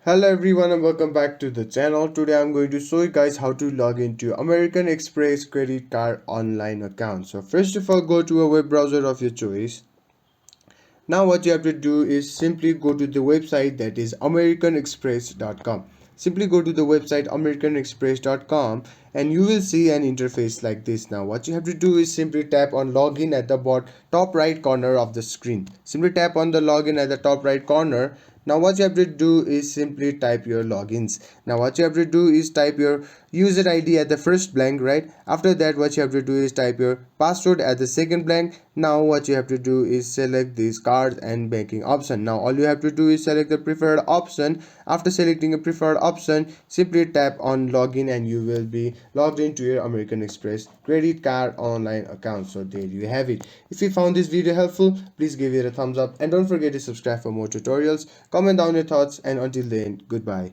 Hello everyone and welcome back to the channel. Today I'm going to show you guys how to log into American Express credit card online account. So first of all, go to a web browser of your choice. Now what you have to do is simply go to the website, that is americanexpress.com. Simply go to the website americanexpress.com and you will see an interface like this. Now what you have to do is simply tap on login at the top right corner of the screen. Simply tap on the login at the top right corner. Now what you have to do is simply type your logins. Now what you have to do is type your user ID at the first blank, right? After that what you have to do is type your password at the second blank. Now what you have to do is select this card and banking option. Now all you have to do is select the preferred option. After selecting a preferred option, simply tap on login and you will be logged into your American Express credit card online account. So there you have it. If you found this video helpful, please give it a thumbs up and don't forget to subscribe for more tutorials. Comment down your thoughts, and until then, goodbye.